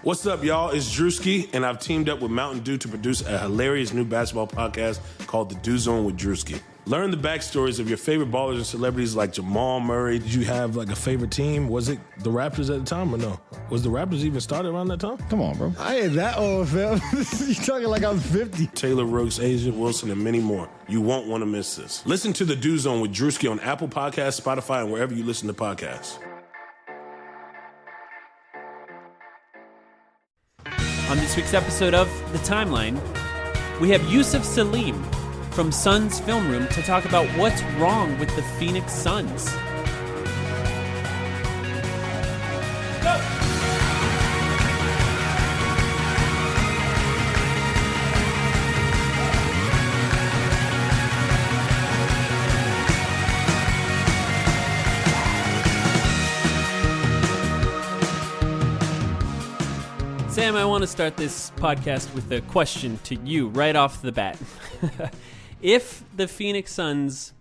What's up, y'all? It's Drewski, and I've teamed up with Mountain Dew to produce a hilarious new basketball podcast called The Dew Zone with Drewski. Learn the backstories of your favorite ballers and celebrities like Jamal Murray. Did you have like a favorite team? Was it the Raptors at the time or no? Was the Raptors even started around that time? Come on, bro. I ain't that old, fam. You talking like I'm 50. Taylor Rooks, Asia Wilson, and many more. You won't want to miss this. Listen to The Dew Zone with Drewski on Apple Podcasts, Spotify, and wherever you listen to podcasts. On this week's episode of The Timeline, we have Yusuf Saleem from Suns Film Room to talk about what's wrong with the Phoenix Suns. Sam, I want to start this podcast with a question to you right off the bat. If the Phoenix Suns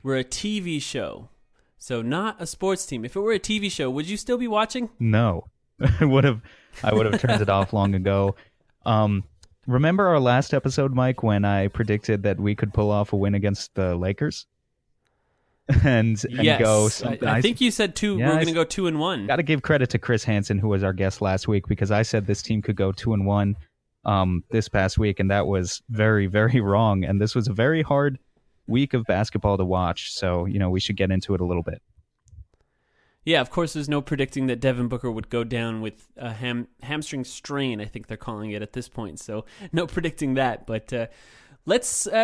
were a TV show, so not a sports team, if it were a TV show, would you still be watching? No. I would have turned it off long ago. Remember our last episode, Mike, when I predicted that we could pull off a win against the Lakers? and yes. Go. I think you said we're going to go 2-1. Got to give credit to Chris Hansen, who was our guest last week, because I said this team could go 2-1 this past week, and that was very, very wrong. And this was a very hard week of basketball to watch, so we should get into it a little bit. Yeah, of course, there's no predicting that Devin Booker would go down with a hamstring strain, I think they're calling it at this point. So no predicting that, but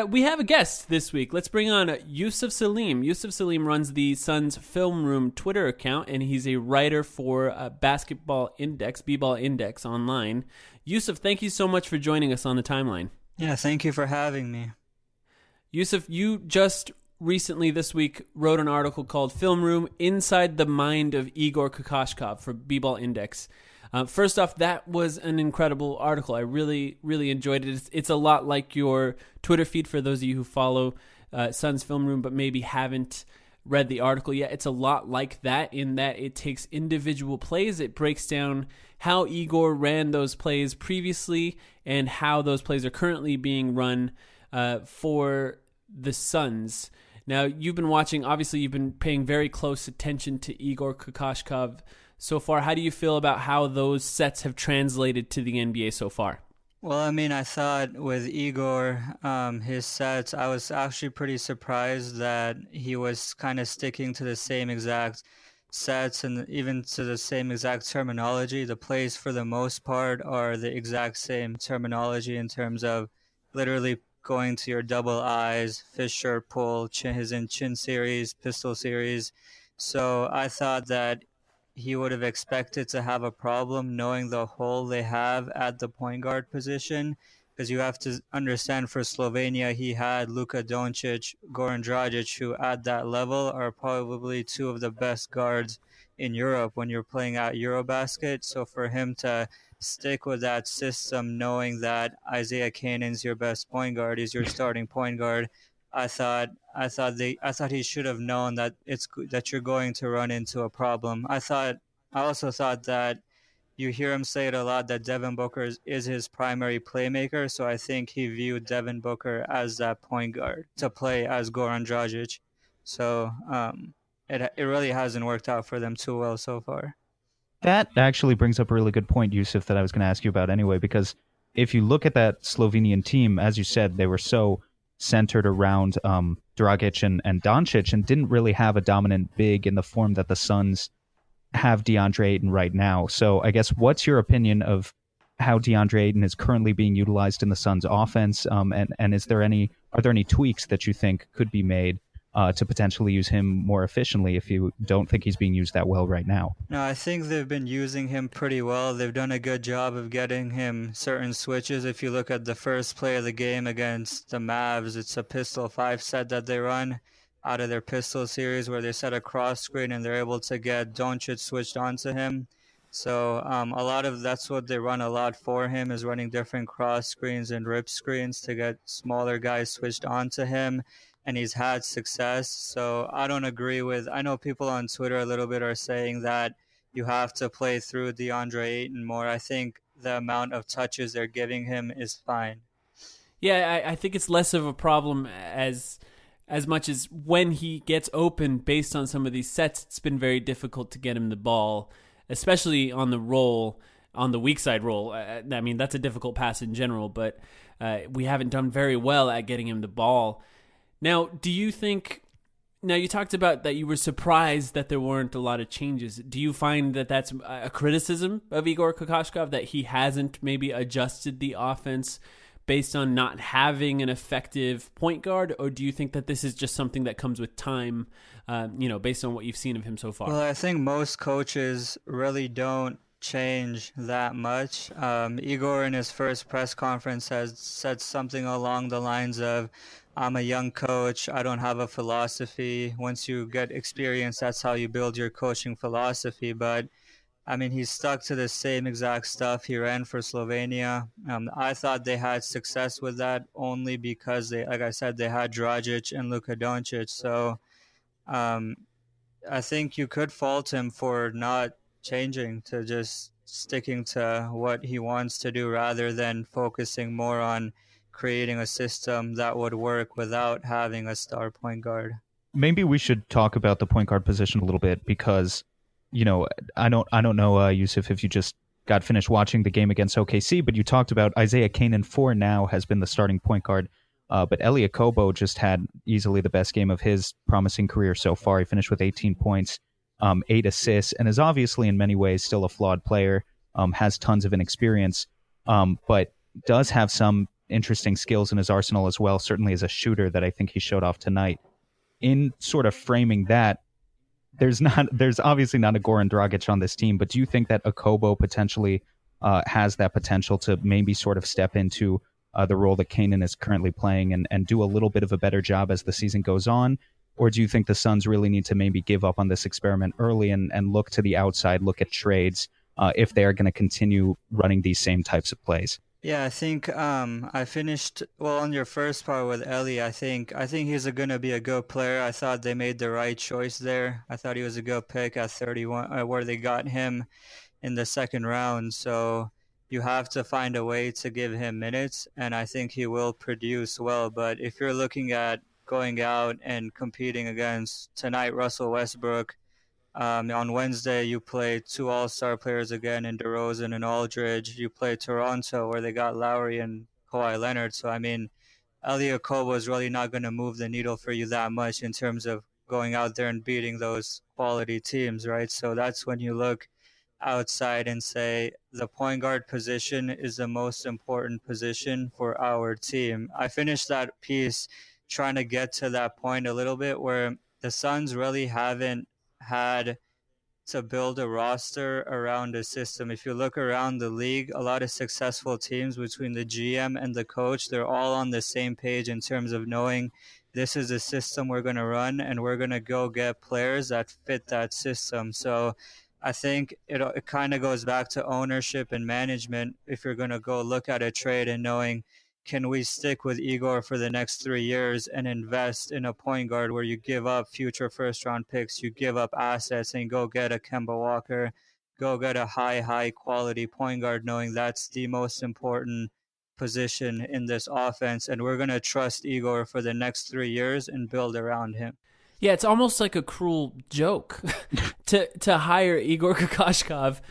we have a guest this week. Let's bring on Yusuf Saleem. Yusuf Saleem runs the Suns Film Room Twitter account, and he's a writer for Basketball Index, B-Ball Index online. Yusuf, thank you so much for joining us on The Timeline. Yeah, thank you for having me. Yusuf, you just recently this week wrote an article called Film Room Inside the Mind of Igor Kokoshkov for B-Ball Index. First off, that was an incredible article. I really, really enjoyed it. It's a lot like your Twitter feed for those of you who follow Suns Film Room but maybe haven't read the article yet. It's a lot like that in that it takes individual plays. It breaks down how Igor ran those plays previously and how those plays are currently being run for the Suns. Now, you've been watching, obviously you've been paying very close attention to Igor Kokoshkov so far. How do you feel about how those sets have translated to the NBA so far? Well, I mean, I thought with Igor, his sets, I was actually pretty surprised that he was kind of sticking to the same exact sets and even to the same exact terminology. The plays, for the most part, are the exact same terminology in terms of literally going to your double eyes, fish shirt pull, his chin series, pistol series. So I thought that he would have expected to have a problem knowing the hole they have at the point guard position, because you have to understand for Slovenia, he had Luka Doncic, Goran Dragic, who at that level are probably two of the best guards in Europe when you're playing at Eurobasket. So for him to stick with that system, knowing that Isaiah Canaan's your best point guard, he's your starting point guard, I thought he should have known that that you're going to run into a problem. I also thought that you hear him say it a lot that Devin Booker is his primary playmaker. So I think he viewed Devin Booker as that point guard to play as Goran Dragic. So it really hasn't worked out for them too well so far. That actually brings up a really good point, Yusuf, that I was going to ask you about anyway, because if you look at that Slovenian team, as you said, they were so centered around Dragic and Doncic and didn't really have a dominant big in the form that the Suns have DeAndre Ayton right now. So I guess what's your opinion of how DeAndre Ayton is currently being utilized in the Suns offense? And are there any tweaks that you think could be made to potentially use him more efficiently if you don't think he's being used that well right now? No, I think they've been using him pretty well. They've done a good job of getting him certain switches. If you look at the first play of the game against the Mavs, it's a pistol 5 set that they run out of their pistol series where they set a cross screen and they're able to get Doncic switched onto him. So a lot of that's what they run a lot for him, is running different cross screens and rip screens to get smaller guys switched onto him. And he's had success. So I don't agree with, I know people on Twitter a little bit are saying that you have to play through DeAndre Ayton more. I think the amount of touches they're giving him is fine. Yeah, I think it's less of a problem as much as when he gets open based on some of these sets, it's been very difficult to get him the ball, especially on the roll, on the weak side roll. I mean, that's a difficult pass in general, but we haven't done very well at getting him the ball. Now, do you think... Now, you talked about that you were surprised that there weren't a lot of changes. Do you find that that's a criticism of Igor Kokoshkov, that he hasn't maybe adjusted the offense based on not having an effective point guard, or do you think that this is just something that comes with time, based on what you've seen of him so far? Well, I think most coaches really don't change that much. Igor in his first press conference has said something along the lines of, I'm a young coach, I don't have a philosophy. Once you get experience, that's how you build your coaching philosophy. But I mean, he's stuck to the same exact stuff he ran for Slovenia. I thought they had success with that only because like I said, they had Dragic and Luka Doncic. So I think you could fault him for not changing, to just sticking to what he wants to do rather than focusing more on creating a system that would work without having a star point guard. Maybe we should talk about the point guard position a little bit because, I don't know, Yusuf, if you just got finished watching the game against OKC, but you talked about Isaiah Canaan for now has been the starting point guard. But Elie Okobo just had easily the best game of his promising career so far. He finished with 18 points, 8 assists, and is obviously in many ways still a flawed player, has tons of inexperience, but does have some interesting skills in his arsenal as well, certainly as a shooter that I think he showed off tonight. In sort of framing that, there's obviously not a Goran Dragic on this team, but do you think that Okobo potentially has that potential to maybe sort of step into the role that Canaan is currently playing and do a little bit of a better job as the season goes on? Or do you think the Suns really need to maybe give up on this experiment early and look to the outside, look at trades if they are going to continue running these same types of plays? Yeah, I think I finished well on your first part with Ellie. I think he's going to be a good player. I thought they made the right choice there. I thought he was a good pick at 31, where they got him in the second round. So you have to find a way to give him minutes, and I think he will produce well. But if you're looking at going out and competing against tonight Russell Westbrook, on Wednesday, you play 2 all-star players again in DeRozan and Aldridge. You play Toronto, where they got Lowry and Kawhi Leonard. So, I mean, Elie Okobo is really not going to move the needle for you that much in terms of going out there and beating those quality teams, right? So that's when you look outside and say the point guard position is the most important position for our team. I finished that piece trying to get to that point a little bit where the Suns really haven't had to build a roster around a system. If you look around the league, a lot of successful teams between the GM and the coach, they're all on the same page in terms of knowing this is the system we're going to run and we're going to go get players that fit that system. So I think it kind of goes back to ownership and management. If you're going to go look at a trade and knowing, can we stick with Igor for the next 3 years and invest in a point guard where you give up future first-round picks, you give up assets, and go get a Kemba Walker, go get a high-quality point guard, knowing that's the most important position in this offense, and we're going to trust Igor for the next 3 years and build around him. Yeah, it's almost like a cruel joke to hire Igor Kokoshkov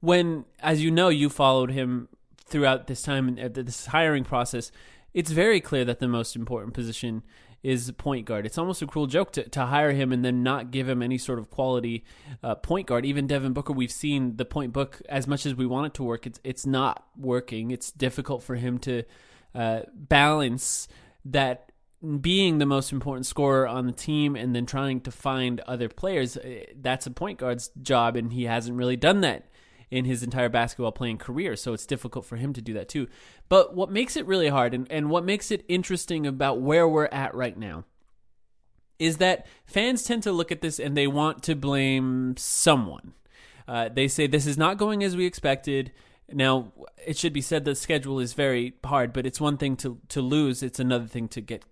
when, as you know, you followed him throughout this time and this hiring process. It's very clear that the most important position is point guard. It's almost a cruel joke to hire him and then not give him any sort of quality point guard. Even Devin Booker, we've seen the point book, as much as we want it to work, it's not working. It's difficult for him to balance that being the most important scorer on the team and then trying to find other players. That's a point guard's job, and he hasn't really done that in his entire basketball playing career, so it's difficult for him to do that too. But what makes it really hard and what makes it interesting about where we're at right now is that fans tend to look at this and they want to blame someone. They say this is not going as we expected. Now, it should be said the schedule is very hard, but it's one thing to lose. It's another thing to get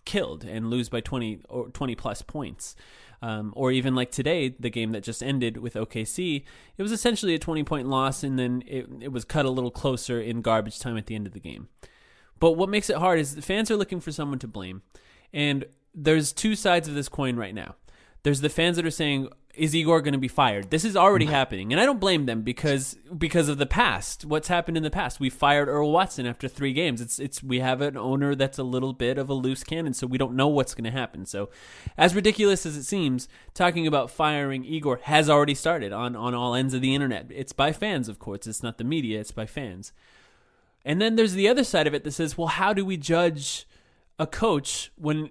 killed and lose by 20 or 20 plus points. Or even like today, the game that just ended with OKC, it was essentially a 20-point loss, and then it was cut a little closer in garbage time at the end of the game. But what makes it hard is the fans are looking for someone to blame. And there's two sides of this coin right now. There's the fans that are saying, is Igor going to be fired? This is already happening. And I don't blame them because of the past. What's happened in the past? We fired Earl Watson after 3 games. We have an owner that's a little bit of a loose cannon, so we don't know what's going to happen. So as ridiculous as it seems, talking about firing Igor has already started on all ends of the internet. It's by fans, of course. It's not the media. It's by fans. And then there's the other side of it that says, well, how do we judge a coach when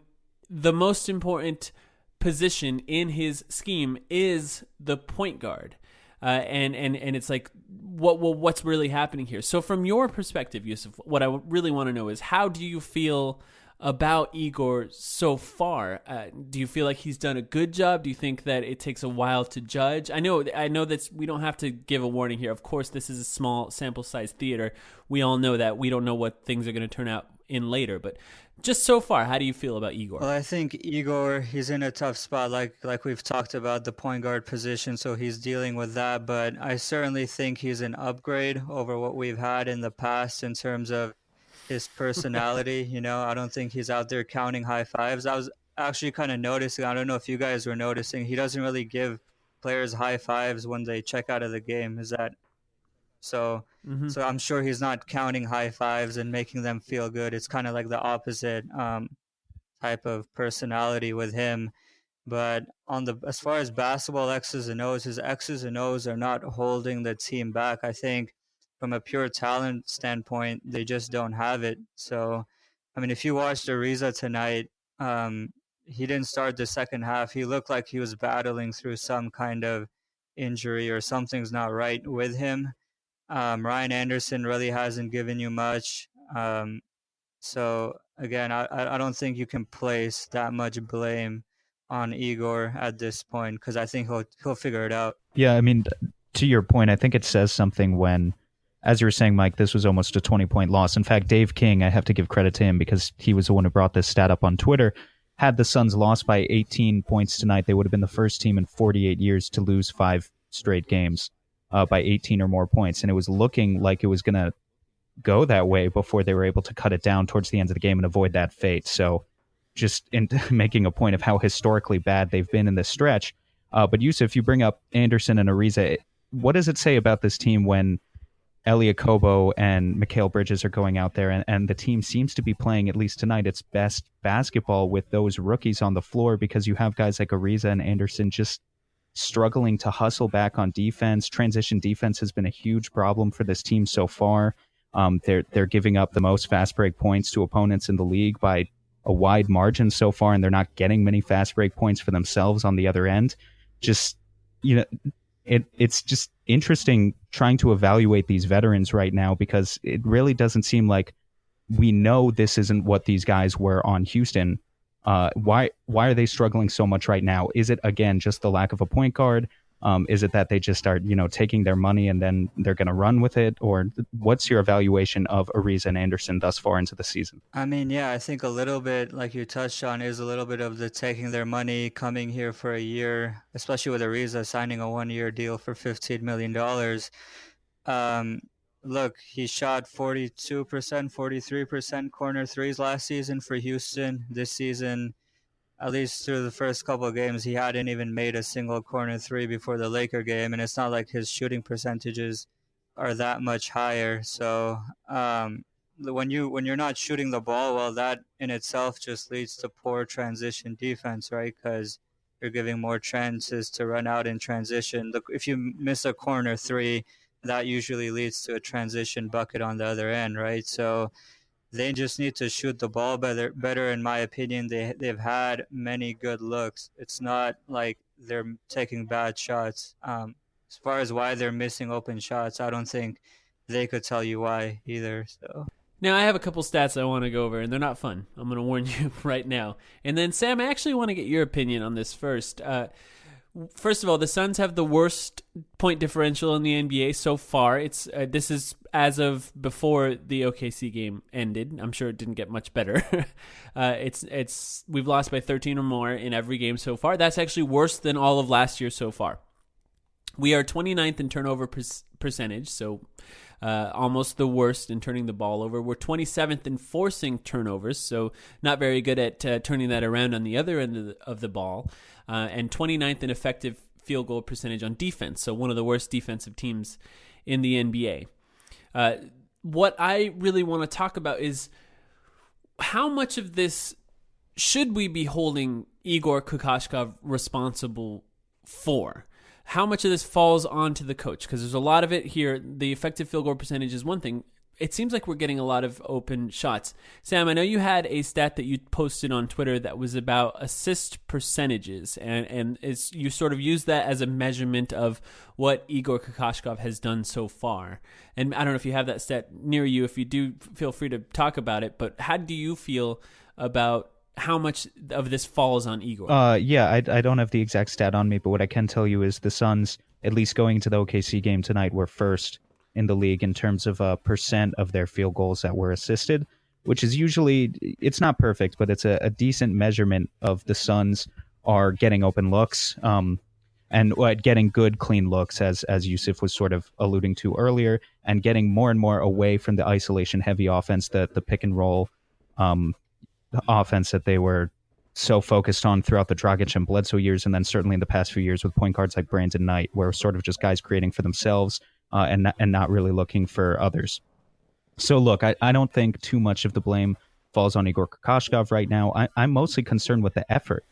the most important position in his scheme is the point guard? And it's like, what's really happening here? So from your perspective, Yusuf, what I really want to know is, how do you feel about Igor so far? Do you feel like he's done a good job? Do you think that it takes a while to judge? I know that we don't have to give a warning here. Of course, this is a small sample size theater. We all know that. We don't know what things are going to turn out in later, but just so far, how do you feel about Igor? Well, I think Igor, he's in a tough spot, like we've talked about the point guard position, so he's dealing with that. But I certainly think he's an upgrade over what we've had in the past in terms of his personality. I don't think he's out there counting high fives. I was actually kind of noticing, I don't know if you guys were noticing, he doesn't really give players high fives when they check out of the game. Is that so? Mm-hmm. So I'm sure he's not counting high fives and making them feel good. It's kind of like the opposite type of personality with him. But as far as basketball X's and O's, his X's and O's are not holding the team back. I think from a pure talent standpoint, they just don't have it. So, I mean, if you watched Ariza tonight, he didn't start the second half. He looked like he was battling through some kind of injury or something's not right with him. Ryan Anderson really hasn't given you much. So again, I don't think you can place that much blame on Igor at this point, because I think he'll figure it out. Yeah, I mean, to your point, I think it says something when, as you were saying, Mike, this was almost a 20-point loss. In fact, Dave King, I have to give credit to him because he was the one who brought this stat up on Twitter. Had the Suns lost by 18 points tonight, they would have been the first team in 48 years to lose 5 straight games by 18 or more points. And it was looking like it was going to go that way before they were able to cut it down towards the end of the game and avoid that fate. So just in making a point of how historically bad they've been in this stretch. But Yusuf, you bring up Anderson and Ariza. What does it say about this team when Elia Kobo and Mikal Bridges are going out there and the team seems to be playing, at least tonight, its best basketball with those rookies on the floor, because you have guys like Ariza and Anderson just struggling to hustle back on defense. Transition defense has been a huge problem for this team so far. They're giving up the most fast break points to opponents in the league by a wide margin so far, and they're not getting many fast break points for themselves on the other end. Just, it's just interesting trying to evaluate these veterans right now, because it really doesn't seem like we know this isn't what these guys were on Houston. Why are they struggling so much right now? Is it, again, just the lack of a point guard? Is it that they just start, taking their money and then they're going to run with it? Or what's your evaluation of Ariza and Anderson thus far into the season? I mean, yeah, I think a little bit, like you touched on, is a little bit of the taking their money, coming here for a year, especially with Ariza signing a 1-year deal for $15 million. Look, he shot 42%, 43% corner threes last season for Houston. This season, at least through the first couple of games, he hadn't even made a single corner three before the Laker game, and it's not like his shooting percentages are that much higher. So when you're not shooting the ball well, that in itself just leads to poor transition defense, right? Because you're giving more chances to run out in transition. Look, if you miss a corner three, that usually leads to a transition bucket on the other end, right? So they just need to shoot the ball better in my opinion. They've had many good looks. It's not like they're taking bad shots. As far as why they're missing open shots, I don't think they could tell you why either. So now I have a couple stats I want to go over, and they're not fun. I'm going to warn you right now. And then Sam, I actually want to get your opinion on this first. First of all, the Suns have the worst point differential in the NBA so far. This is as of before the OKC game ended. I'm sure it didn't get much better. We've lost by 13 or more in every game so far. That's actually worse than all of last year so far. We are 29th in turnover percentage, so almost the worst in turning the ball over. We're 27th in forcing turnovers, so not very good at turning that around on the other end of the ball. And 29th in effective field goal percentage on defense, so one of the worst defensive teams in the NBA. What I really want to talk about is how much of this should we be holding Igor Kokoshkov responsible for? How much of this falls onto the coach? Because there's a lot of it here. The effective field goal percentage is one thing. It seems like we're getting a lot of open shots. Sam, I know you had a stat that you posted on Twitter that was about assist percentages, and you sort of used that as a measurement of what Igor Kokoshkov has done so far. And I don't know if you have that stat near you. If you do, feel free to talk about it. But how do you feel about how much of this falls on Igor? Yeah, I don't have the exact stat on me, but what I can tell you is the Suns, at least going into the OKC game tonight, were first in the league in terms of percent of their field goals that were assisted, which is usually, it's not perfect, but it's a decent measurement of the Suns are getting open looks and getting good, clean looks, as Yusuf was sort of alluding to earlier, and getting more and more away from the isolation-heavy offense, the pick-and-roll offense that they were so focused on throughout the Dragic and Bledsoe years, and then certainly in the past few years with point guards like Brandon Knight, where sort of just guys creating for themselves and not really looking for others. So look, I don't think too much of the blame falls on Igor Kokoshkov right now. I'm mostly concerned with the effort,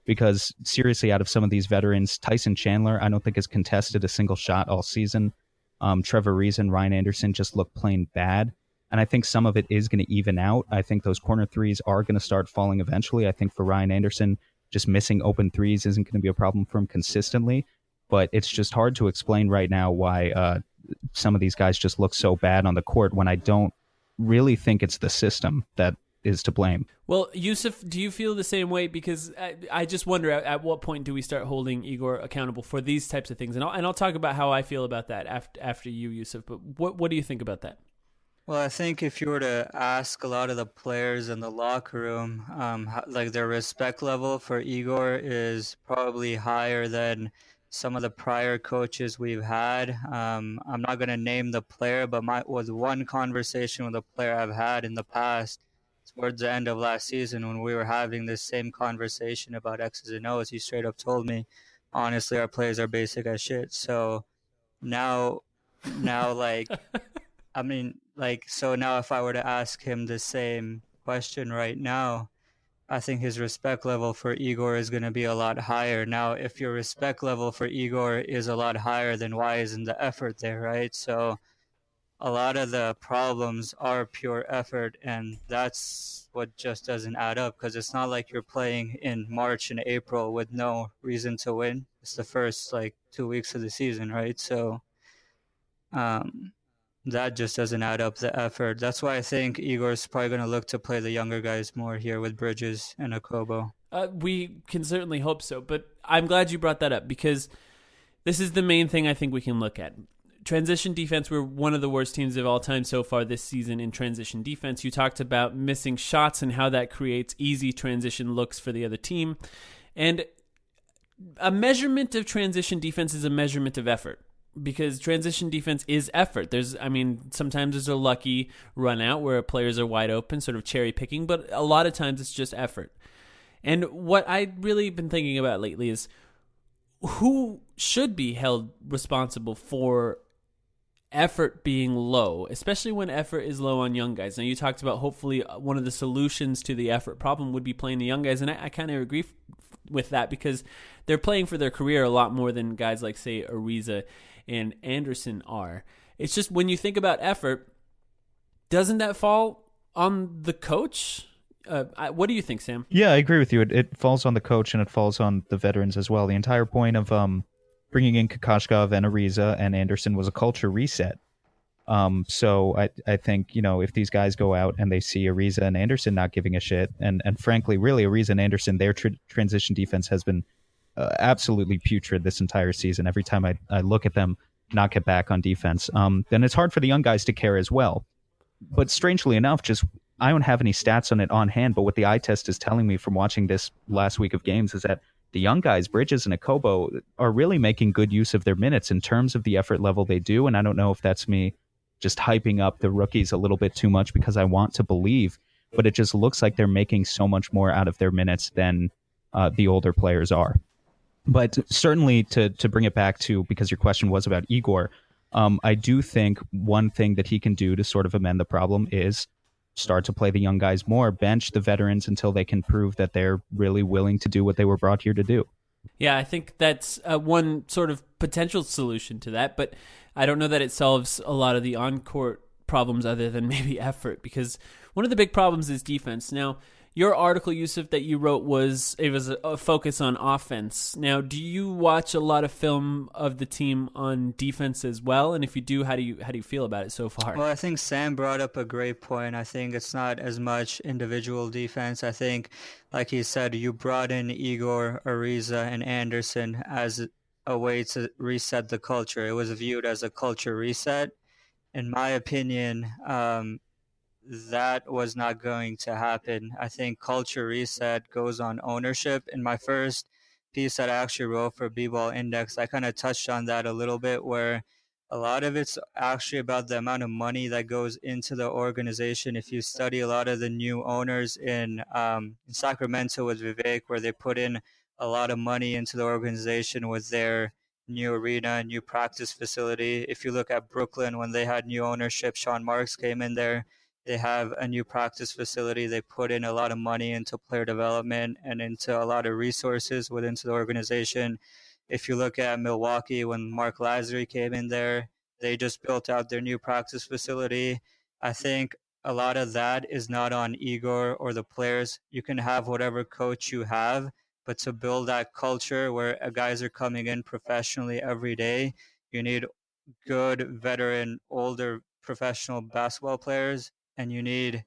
because seriously, out of some of these veterans, Tyson Chandler, I don't think has contested a single shot all season. Trevor Ariza and Ryan Anderson just look plain bad. And I think some of it is going to even out. I think those corner threes are going to start falling eventually. I think for Ryan Anderson, just missing open threes isn't going to be a problem for him consistently. But it's just hard to explain right now why some of these guys just look so bad on the court, when I don't really think it's the system that is to blame. Well, Yusuf, do you feel the same way? Because I just wonder at what point do we start holding Igor accountable for these types of things? And I'll talk about how I feel about that after you, Yusuf. But what do you think about that? Well, I think if you were to ask a lot of the players in the locker room, like their respect level for Igor is probably higher than some of the prior coaches we've had. I'm not going to name the player, but was one conversation with a player I've had in the past towards the end of last season when we were having this same conversation about X's and O's. He straight up told me, honestly, our players are basic as shit. So now like, I mean, like, so now if I were to ask him the same question right now, I think his respect level for Igor is going to be a lot higher. Now, if your respect level for Igor is a lot higher, then why isn't the effort there, right? So a lot of the problems are pure effort, and that's what just doesn't add up, because it's not like you're playing in March and April with no reason to win. It's the first, 2 weeks of the season, right? So that just doesn't add up, the effort. That's why I think Igor's probably going to look to play the younger guys more here with Bridges and Okobo. We can certainly hope so, but I'm glad you brought that up, because this is the main thing I think we can look at. Transition defense, we're one of the worst teams of all time so far this season in transition defense. You talked about missing shots and how that creates easy transition looks for the other team. And a measurement of transition defense is a measurement of effort, because transition defense is effort. Sometimes there's a lucky run out where players are wide open, sort of cherry picking, but a lot of times it's just effort. And what I've really been thinking about lately is who should be held responsible for effort being low, especially when effort is low on young guys. Now, you talked about hopefully one of the solutions to the effort problem would be playing the young guys, and I kind of agree with that, because they're playing for their career a lot more than guys like, say, Ariza and Anderson are. It's just when you think about effort, doesn't that fall on the coach? What do you think, Sam? Yeah, I agree with you. It falls on the coach, and it falls on the veterans as well. The entire point of bringing in Kokoshkov and Ariza and Anderson was a culture reset. So I think, if these guys go out and they see Ariza and Anderson not giving a shit, and frankly, really, Ariza and Anderson, their transition defense has been absolutely putrid this entire season. Every time I look at them not get back on defense, then it's hard for the young guys to care as well. But strangely enough, just I don't have any stats on it on hand, but what the eye test is telling me from watching this last week of games is that the young guys, Bridges and Akobo, are really making good use of their minutes in terms of the effort level they do. And I don't know if that's me just hyping up the rookies a little bit too much because I want to believe, but it just looks like they're making so much more out of their minutes than the older players are. But certainly to bring it back to, because your question was about Igor, I do think one thing that he can do to sort of amend the problem is start to play the young guys more, bench the veterans until they can prove that they're really willing to do what they were brought here to do. Yeah, I think that's one sort of potential solution to that, but I don't know that it solves a lot of the on-court problems other than maybe effort, because one of the big problems is defense. Now, your article, Yusuf, that you wrote was a focus on offense. Now, do you watch a lot of film of the team on defense as well? And if you do, how do you feel about it so far? Well, I think Sam brought up a great point. I think it's not as much individual defense. I think, like he said, you brought in Igor, Ariza, and Anderson as a way to reset the culture. It was viewed as a culture reset. In my opinion, that was not going to happen. I think culture reset goes on ownership. In my first piece that I actually wrote for B-Ball Index, I kind of touched on that a little bit, where a lot of it's actually about the amount of money that goes into the organization. If you study a lot of the new owners in Sacramento with Vivek, where they put in a lot of money into the organization with their new arena, new practice facility. If you look at Brooklyn, when they had new ownership, Sean Marks came in there. They have a new practice facility. They put in a lot of money into player development and into a lot of resources within the organization. If you look at Milwaukee, when Mark Lazary came in there, they just built out their new practice facility. I think a lot of that is not on Igor or the players. You can have whatever coach you have, but to build that culture where guys are coming in professionally every day, you need good, veteran, older professional basketball players, and you need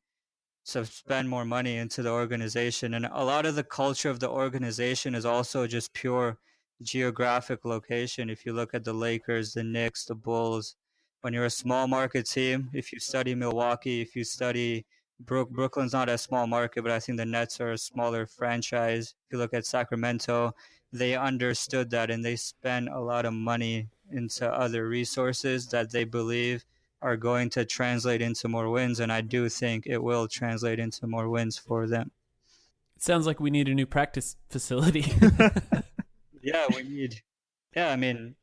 to spend more money into the organization. And a lot of the culture of the organization is also just pure geographic location. If you look at the Lakers, the Knicks, the Bulls, when you're a small market team, if you study Milwaukee, if you study Brooklyn's not a small market, but I think the Nets are a smaller franchise. If you look at Sacramento, they understood that and they spent a lot of money into other resources that they believe are going to translate into more wins, and I do think it will translate into more wins for them. It sounds like we need a new practice facility. Yeah, I mean,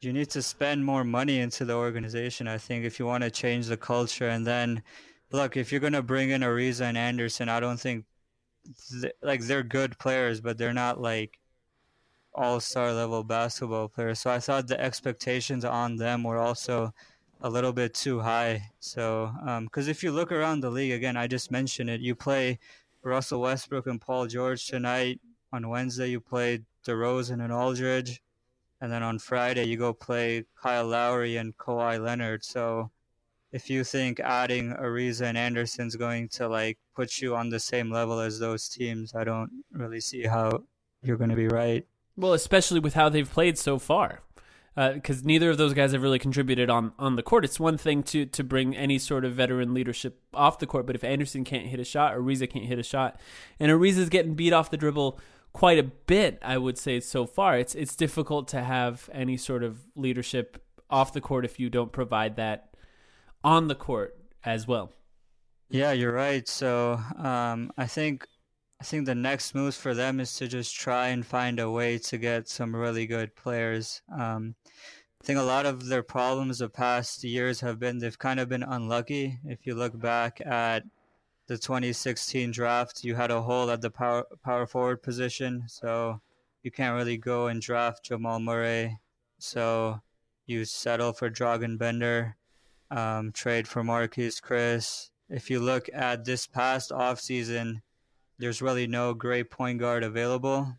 you need to spend more money into the organization, I think, if you want to change the culture. And then, look, if you're going to bring in Ariza and Anderson, I don't think, they're good players, but they're not like all-star level basketball players. So I thought the expectations on them were also a little bit too high. So, because if you look around the league, again, I just mentioned it, you play Russell Westbrook and Paul George tonight. On Wednesday, you play DeRozan and Aldridge. And then on Friday, you go play Kyle Lowry and Kawhi Leonard. So if you think adding Ariza and Anderson's going to put you on the same level as those teams, I don't really see how you're going to be right. Well, especially with how they've played so far. Because neither of those guys have really contributed on the court. It's one thing to bring any sort of veteran leadership off the court, but if Anderson can't hit a shot, Ariza can't hit a shot, and Ariza's getting beat off the dribble quite a bit, I would say, so far, it's difficult to have any sort of leadership off the court if you don't provide that on the court as well. Yeah, you're right. So I think the next move for them is to just try and find a way to get some really good players. I think a lot of their problems the past years have been they've kind of been unlucky. If you look back at the 2016 draft, you had a hole at the power forward position, so you can't really go and draft Jamal Murray. So you settle for Dragan Bender, trade for Marquise Chris. If you look at this past offseason, there's really no great point guard available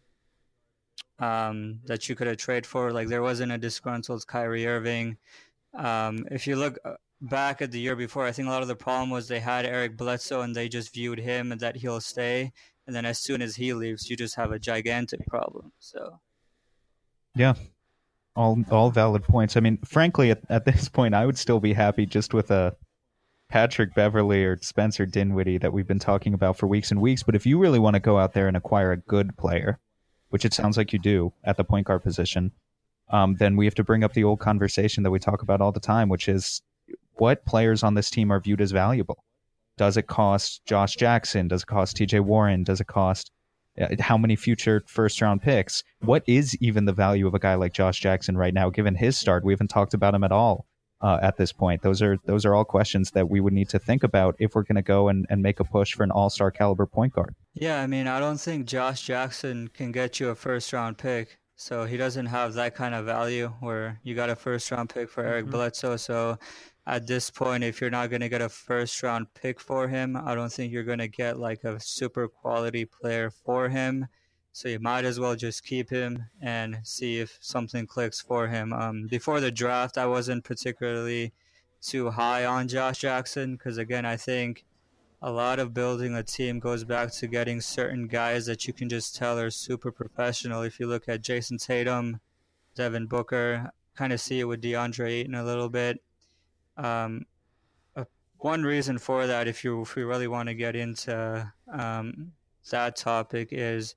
that you could have traded for. There wasn't a disgruntled Kyrie Irving. If you look back at the year before, I think a lot of the problem was they had Eric Bledsoe and they just viewed him and that he'll stay. And then as soon as he leaves, you just have a gigantic problem. So Yeah, all valid points. I mean, frankly, at this point, I would still be happy just with a Patrick Beverley or Spencer Dinwiddie that we've been talking about for weeks and weeks. But if you really want to go out there and acquire a good player, which it sounds like you do at the point guard position, then we have to bring up the old conversation that we talk about all the time, which is what players on this team are viewed as valuable. Does it cost Josh Jackson? Does it cost TJ Warren? Does it cost how many future first round picks? What is even the value of a guy like Josh Jackson right now, given his start? We haven't talked about him at all at this point. Those are all questions that we would need to think about if we're going to go and make a push for an all-star caliber point guard. Yeah, I mean, I don't think Josh Jackson can get you a first round pick. So he doesn't have that kind of value where you got a first round pick for Eric Bledsoe. So at this point, if you're not going to get a first round pick for him, I don't think you're going to get like a super quality player for him. So you might as well just keep him and see if something clicks for him. Before the draft, I wasn't particularly too high on Josh Jackson because, again, I think a lot of building a team goes back to getting certain guys that you can just tell are super professional. If you look at Jason Tatum, Devin Booker, kind of see it with DeAndre Ayton a little bit. One reason for that, if you really want to get into that topic, is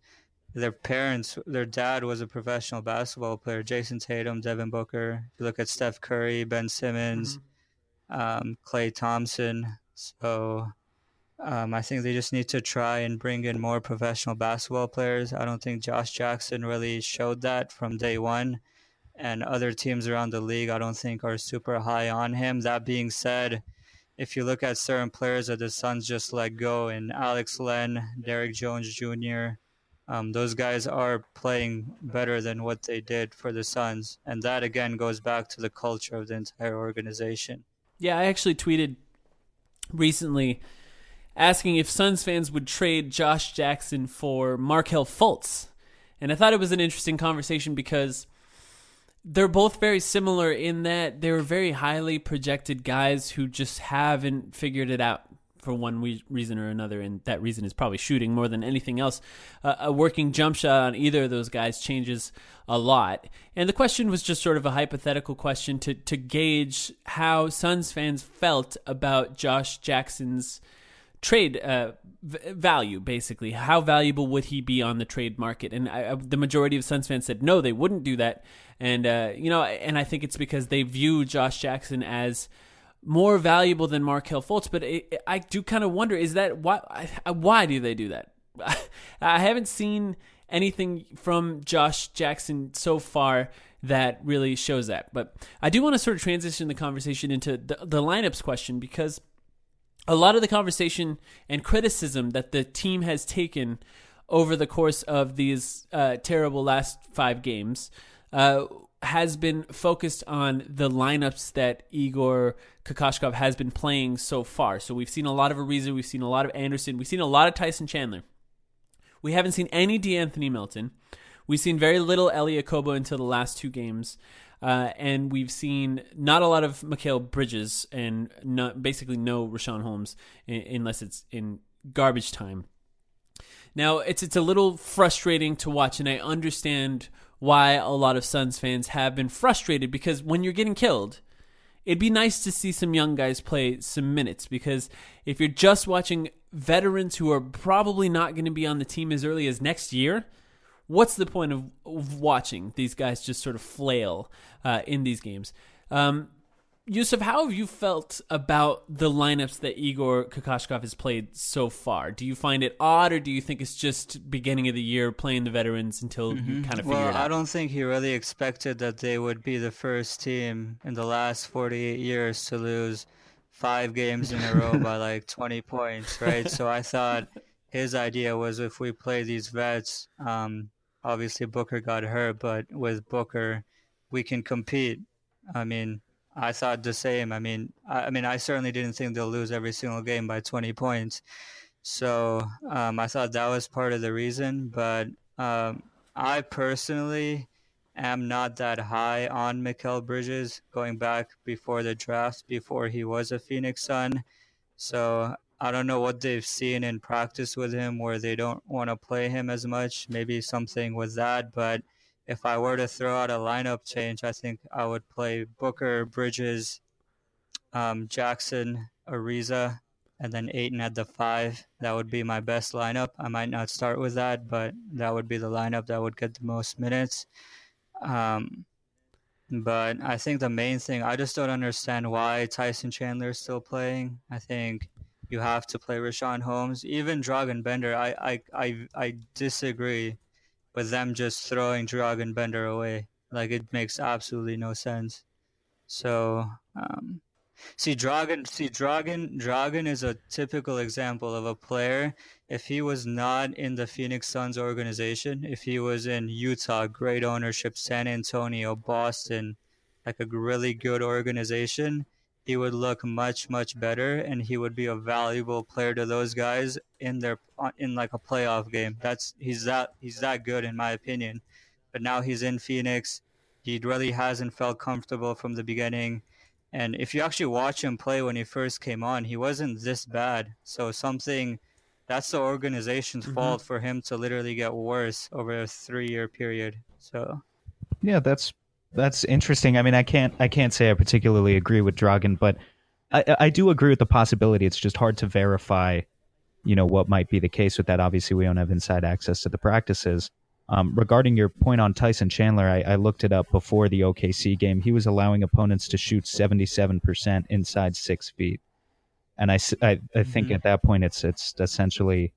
their parents. Their dad was a professional basketball player. Jason Tatum, Devin Booker. If you look at Steph Curry, Ben Simmons, Klay Thompson. So I think they just need to try and bring in more professional basketball players. I don't think Josh Jackson really showed that from day one. And other teams around the league, I don't think are super high on him. That being said, if you look at certain players that the Suns just let go, and Alex Len, Derrick Jones Jr., those guys are playing better than what they did for the Suns. And that, again, goes back to the culture of the entire organization. Yeah, I actually tweeted recently asking if Suns fans would trade Josh Jackson for Markelle Fultz. And I thought it was an interesting conversation because they're both very similar in that they're very highly projected guys who just haven't figured it out for one reason or another, and that reason is probably shooting more than anything else. A working jump shot on either of those guys changes a lot. And the question was just sort of a hypothetical question to gauge how Suns fans felt about Josh Jackson's trade value, basically. How valuable would he be on the trade market? And the majority of Suns fans said no, they wouldn't do that. And and I think it's because they view Josh Jackson as more valuable than Markelle Fultz. But I do kind of wonder, is that why do they do that? I haven't seen anything from Josh Jackson so far that really shows that. But I do want to sort of transition the conversation into the lineups question, because a lot of the conversation and criticism that the team has taken over the course of these terrible last 5 games has been focused on the lineups that Igor Kokoshkov has been playing so far. So we've seen a lot of Ariza, we've seen a lot of Anderson, we've seen a lot of Tyson Chandler. We haven't seen any DeAnthony Melton. We've seen very little Elie Okobo until the last 2 games. And we've seen not a lot of Mikal Bridges and basically no Rashawn Holmes unless it's in garbage time. Now, it's a little frustrating to watch, and I understand why a lot of Suns fans have been frustrated, because when you're getting killed, it'd be nice to see some young guys play some minutes, because if you're just watching veterans who are probably not going to be on the team as early as next year, what's the point of watching these guys just sort of flail in these games? Yusuf, how have you felt about the lineups that Igor Kokoshkov has played so far? Do you find it odd, or do you think it's just beginning of the year playing the veterans until you kind of figure it out? Well, I don't think he really expected that they would be the first team in the last 48 years to lose 5 games in a row by like 20 points, right? So I thought his idea was, if we play these vets, obviously Booker got hurt, but with Booker, we can compete. I mean, I thought the same. I mean, I certainly didn't think they'll lose every single game by 20 points. So I thought that was part of the reason. But I personally am not that high on Mikal Bridges going back before the draft, before he was a Phoenix Sun. So I don't know what they've seen in practice with him where they don't want to play him as much. Maybe something with that. But if I were to throw out a lineup change, I think I would play Booker, Bridges, Jackson, Ariza, and then Aiton at the 5. That would be my best lineup. I might not start with that, but that would be the lineup that would get the most minutes. But I think the main thing, I just don't understand why Tyson Chandler is still playing. I think you have to play Rashawn Holmes. Even Dragan Bender, I disagree with them just throwing Dragan Bender away. Like, it makes absolutely no sense. So, Dragan is a typical example of a player. If he was not in the Phoenix Suns organization, if he was in Utah, great ownership, San Antonio, Boston, like a really good organization, he would look much, much better, and he would be a valuable player to those guys in like a playoff game. He's that good in my opinion. But now he's in Phoenix. He really hasn't felt comfortable from the beginning. And if you actually watch him play when he first came on, he wasn't this bad. So that's the organization's fault for him to literally get worse over a 3-year period. So Yeah, that's interesting. I mean, I can't say I particularly agree with Dragan, but I do agree with the possibility. It's just hard to verify, what might be the case with that. Obviously, we don't have inside access to the practices. Regarding your point on Tyson Chandler, I looked it up before the OKC game. He was allowing opponents to shoot 77% inside 6 feet, and I think at that point it's essentially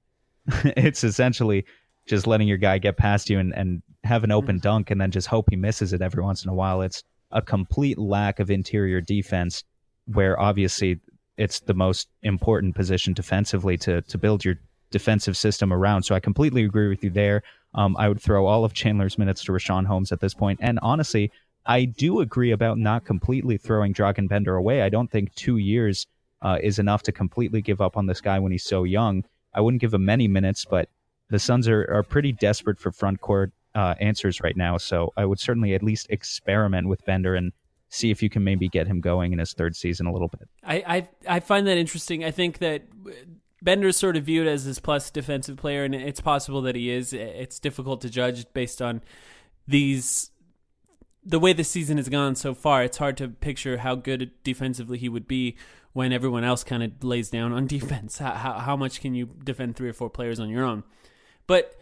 it's essentially just letting your guy get past you and have an open dunk and then just hope he misses it every once in a while. It's a complete lack of interior defense, where obviously it's the most important position defensively to build your defensive system around. So I completely agree with you there. I would throw all of Chandler's minutes to Rashawn Holmes at this point. And honestly, I do agree about not completely throwing Dragan Bender away. I don't think 2 years is enough to completely give up on this guy when he's so young. I wouldn't give him many minutes, but the Suns are pretty desperate for front court answers right now. So I would certainly at least experiment with Bender and see if you can maybe get him going in his 3rd season a little bit. I find that interesting. I think that Bender is sort of viewed as this plus defensive player, and it's possible that he is. It's difficult to judge based on the way the season has gone so far. It's hard to picture how good defensively he would be when everyone else kind of lays down on defense. How much can you defend 3 or 4 players on your own? But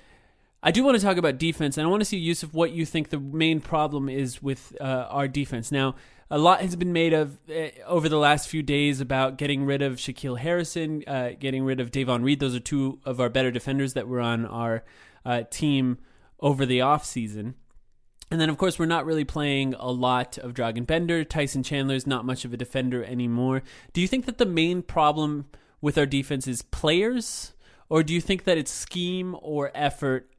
I do want to talk about defense, and I want to see, Yusuf, what you think the main problem is with our defense. Now, a lot has been made of over the last few days about getting rid of Shaquille Harrison, getting rid of Davon Reed. Those are 2 of our better defenders that were on our team over the offseason. And then, of course, we're not really playing a lot of Dragan Bender. Tyson Chandler is not much of a defender anymore. Do you think that the main problem with our defense is players, or do you think that it's scheme or effort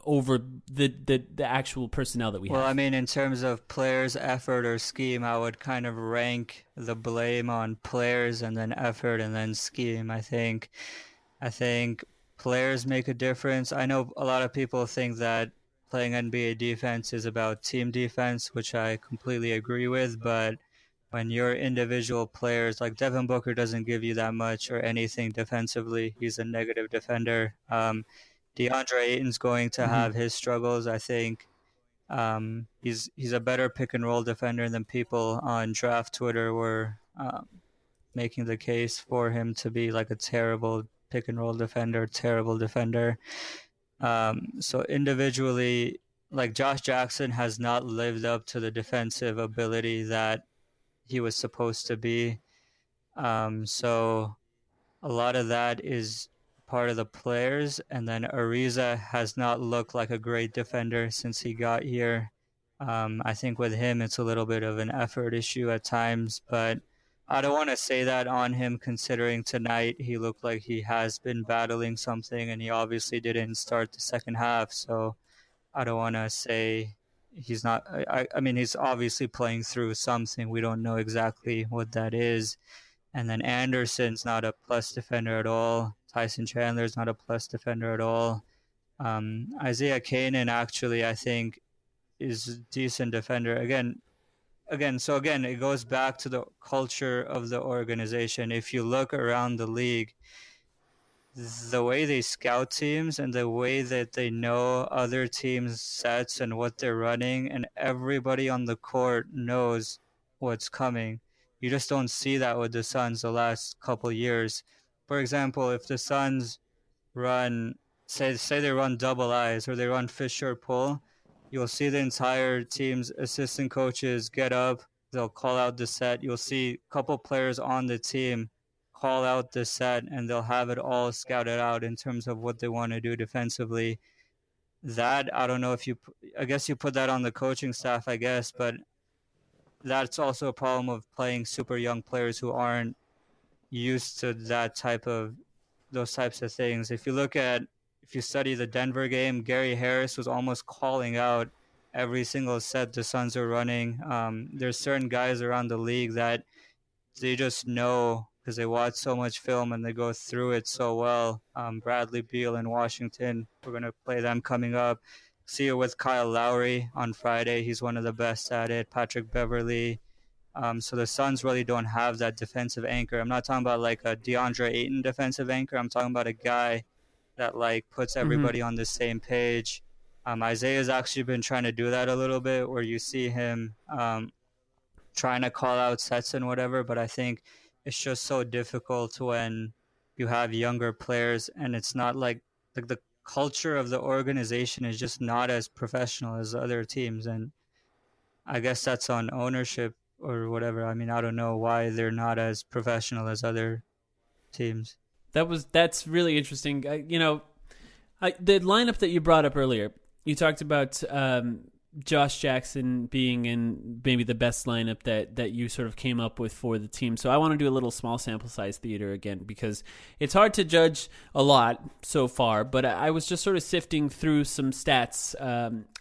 over the actual personnel that we have? Well, I mean, in terms of players, effort, or scheme, I would kind of rank the blame on players and then effort and then scheme. I think players make a difference. I know a lot of people think that playing NBA defense is about team defense, which I completely agree with, but when your individual players, like Devin Booker doesn't give you that much or anything defensively, he's a negative defender. DeAndre Ayton's going to have his struggles. I think he's a better pick and roll defender than people on draft Twitter were making the case for him to be like a terrible pick and roll defender, terrible defender. So individually, like Josh Jackson has not lived up to the defensive ability that he was supposed to be. So a lot of that is part of the players, and then Ariza has not looked like a great defender since he got here. I think with him it's a little bit of an effort issue at times, but I don't want to say that on him, considering tonight he looked like he has been battling something, and he obviously didn't start the second half, so I don't want to say he's not. I mean, he's obviously playing through something. We don't know exactly what that is. And then Anderson's not a plus defender at all. Tyson Chandler's not a plus defender at all. Isaiah Kanan actually, I think, is a decent defender. Again, it goes back to the culture of the organization. If you look around the league, the way they scout teams and the way that they know other teams' sets and what they're running, and everybody on the court knows what's coming. You just don't see that with the Suns the last couple years. For example, if the Suns run, say they run double eyes or they run Fisher pull, you'll see the entire team's assistant coaches get up. They'll call out the set. You'll see a couple players on the team call out the set, and they'll have it all scouted out in terms of what they want to do defensively. That, I don't know if you, I guess you put that on the coaching staff, I guess, but that's also a problem of playing super young players who aren't used to those types of things. If you study the Denver game, Gary Harris was almost calling out every single set the Suns are running. There's certain guys around the league that they just know because they watch so much film and they go through it so well. Bradley Beal in Washington, we're going to play them coming up. See it with Kyle Lowry on Friday. He's one of the best at it. Patrick Beverly. So the Suns really don't have that defensive anchor. I'm not talking about like a DeAndre Ayton defensive anchor. I'm talking about a guy that like puts everybody on the same page. Isaiah's actually been trying to do that a little bit, where you see him trying to call out sets and whatever, but I think it's just so difficult when you have younger players, and it's not like the culture of the organization is just not as professional as other teams, and I guess that's on ownership or whatever. I mean, I don't know why they're not as professional as other teams. That's really interesting. The lineup that you brought up earlier, you talked about Josh Jackson being in maybe the best lineup that you sort of came up with for the team. So I want to do a little small sample size theater again, because it's hard to judge a lot so far, but I was just sort of sifting through some stats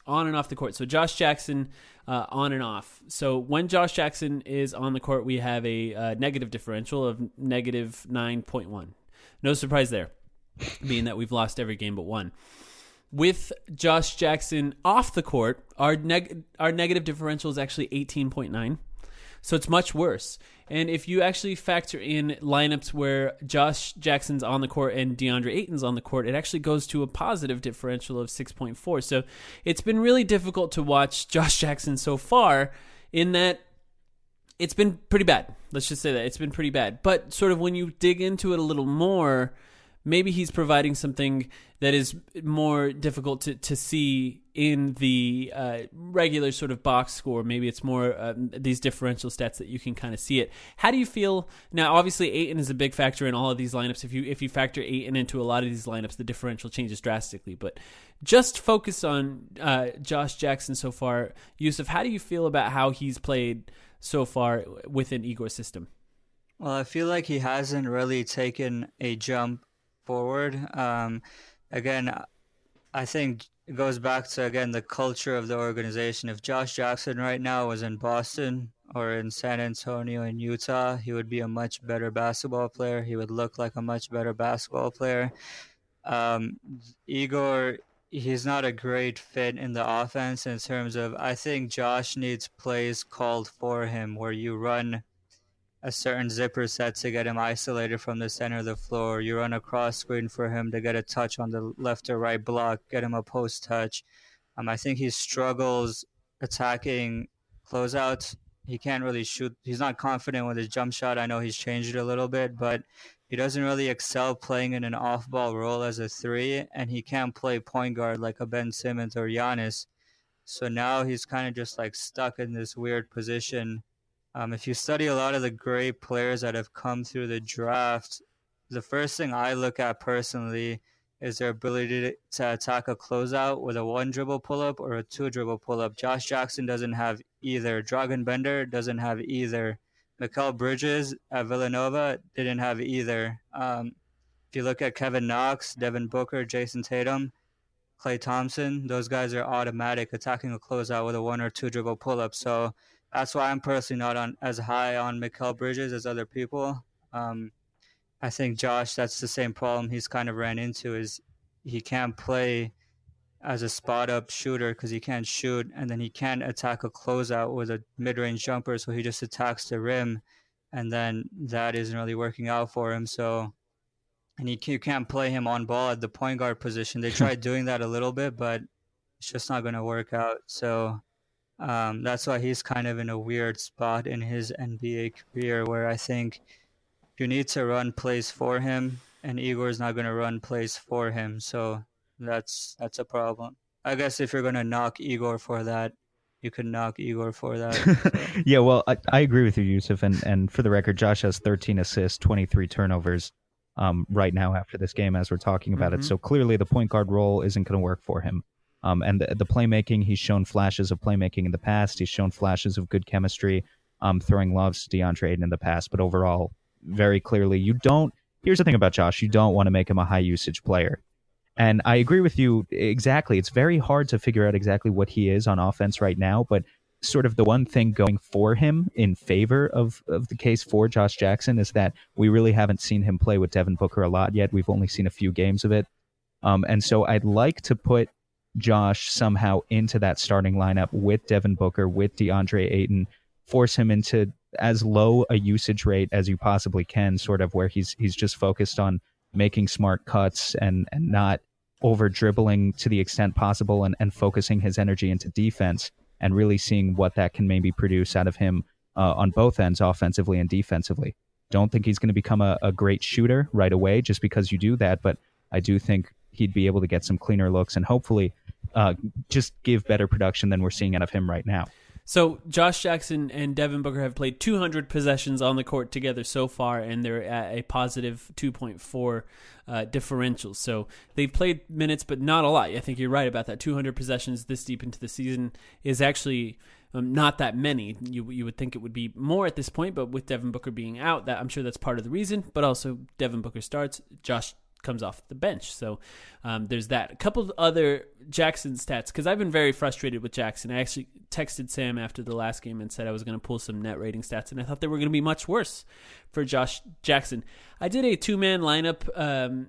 on and off the court. So Josh Jackson on and off. So when Josh Jackson is on the court, we have a negative differential of negative 9.1. No surprise there, being that we've lost every game but one. With Josh Jackson off the court, our negative differential is actually 18.9. So it's much worse. And if you actually factor in lineups where Josh Jackson's on the court and DeAndre Ayton's on the court, it actually goes to a positive differential of 6.4. So it's been really difficult to watch Josh Jackson so far, in that it's been pretty bad. Let's just say that. It's been pretty bad. But sort of when you dig into it a little more, maybe he's providing something that is more difficult to see in the regular sort of box score. Maybe it's more these differential stats that you can kind of see it. How do you feel? Now, obviously, Ayton is a big factor in all of these lineups. If you factor Ayton into a lot of these lineups, the differential changes drastically. But just focus on Josh Jackson so far. Yusuf, how do you feel about how he's played so far within Igor's system? Well, I feel like he hasn't really taken a jump forward. Again, I think it goes back to, again, the culture of the organization. If Josh Jackson right now was in Boston or in San Antonio and Utah, he would be a much better basketball player. He would look like a much better basketball player. Igor, he's not a great fit in the offense in terms of, I think Josh needs plays called for him where you run a certain zipper set to get him isolated from the center of the floor. You run a cross screen for him to get a touch on the left or right block, get him a post touch. I think he struggles attacking closeouts. He can't really shoot. He's not confident with his jump shot. I know he's changed it a little bit, but he doesn't really excel playing in an off-ball role as a three, and he can't play point guard like a Ben Simmons or Giannis. So now he's kind of just like stuck in this weird position. If you study a lot of the great players that have come through the draft, the first thing I look at personally is their ability to attack a closeout with a one dribble pull-up or a two dribble pull-up. Josh Jackson doesn't have either. Dragan Bender doesn't have either. Mikal Bridges at Villanova didn't have either. If you look at Kevin Knox, Devin Booker, Jason Tatum, Klay Thompson, those guys are automatic attacking a closeout with a one or two dribble pull-up. So that's why I'm personally not as high on Mikal Bridges as other people. I think Josh, that's the same problem he's kind of ran into, is he can't play as a spot-up shooter because he can't shoot, and then he can't attack a closeout with a mid-range jumper, so he just attacks the rim, and then that isn't really working out for him. So and you can't play him on ball at the point guard position. They tried doing that a little bit, but it's just not going to work out. So that's why he's kind of in a weird spot in his NBA career, where I think you need to run plays for him, and Igor's not going to run plays for him. So that's a problem. I guess if you're going to knock Igor for that, you could knock Igor for that. So. Yeah, well, I agree with you, Yusuf. And for the record, Josh has 13 assists, 23 turnovers right now after this game as we're talking about it. So clearly the point guard role isn't going to work for him. And the playmaking, he's shown flashes of playmaking in the past. He's shown flashes of good chemistry, throwing loves to DeAndre Ayton in the past. But overall, very clearly, here's the thing about Josh, you don't want to make him a high usage player. And I agree with you exactly. It's very hard to figure out exactly what he is on offense right now, but sort of the one thing going for him in favor of the case for Josh Jackson is that we really haven't seen him play with Devin Booker a lot yet. We've only seen a few games of it. And so I'd like to put Josh somehow into that starting lineup with Devin Booker, with DeAndre Ayton, force him into as low a usage rate as you possibly can, sort of where he's just focused on making smart cuts and not over dribbling to the extent possible and focusing his energy into defense and really seeing what that can maybe produce out of him on both ends, offensively and defensively. Don't think he's going to become a great shooter right away just because you do that, but I do think he'd be able to get some cleaner looks and hopefully just give better production than we're seeing out of him right now. So Josh Jackson and Devin Booker have played 200 possessions on the court together so far, and they're at a positive 2.4 differential. So they've played minutes, but not a lot. I think you're right about that. 200 possessions this deep into the season is actually not that many. You would think it would be more at this point, but with Devin Booker being out, that I'm sure that's part of the reason. But also Devin Booker starts, Josh comes off the bench. So there's that. A couple of other Jackson stats, because I've been very frustrated with Jackson. I actually texted Sam after the last game and said I was going to pull some net rating stats, and I thought they were going to be much worse for Josh Jackson. I did a two-man lineup,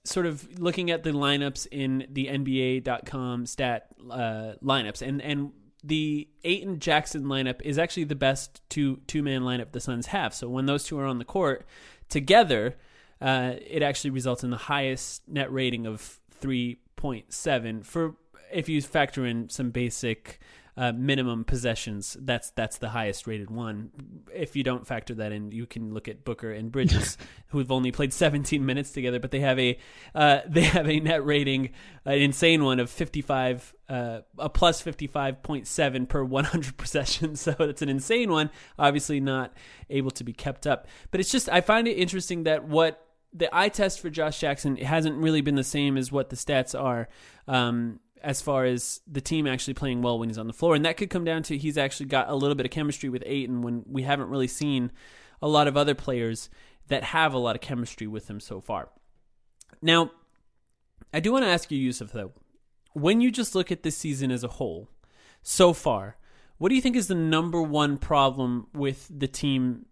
sort of looking at the lineups in the NBA.com stat lineups, and the Ayton Jackson lineup is actually the best two-man lineup the Suns have. So when those two are on the court together, it actually results in the highest net rating of 3.7 for if you factor in some basic minimum possessions. That's the highest rated one. If you don't factor that in, you can look at Booker and Bridges, who've only played 17 minutes together, but they have a net rating, an insane one of 55, a plus 55.7 per 100 possessions. So it's an insane one. Obviously not able to be kept up. But it's just, I find it interesting that what the eye test for Josh Jackson hasn't really been the same as what the stats are, as far as the team actually playing well when he's on the floor. And that could come down to he's actually got a little bit of chemistry with Ayton when we haven't really seen a lot of other players that have a lot of chemistry with him so far. Now, I do want to ask you, Yusuf, though, when you just look at this season as a whole, so far, what do you think is the number one problem with the team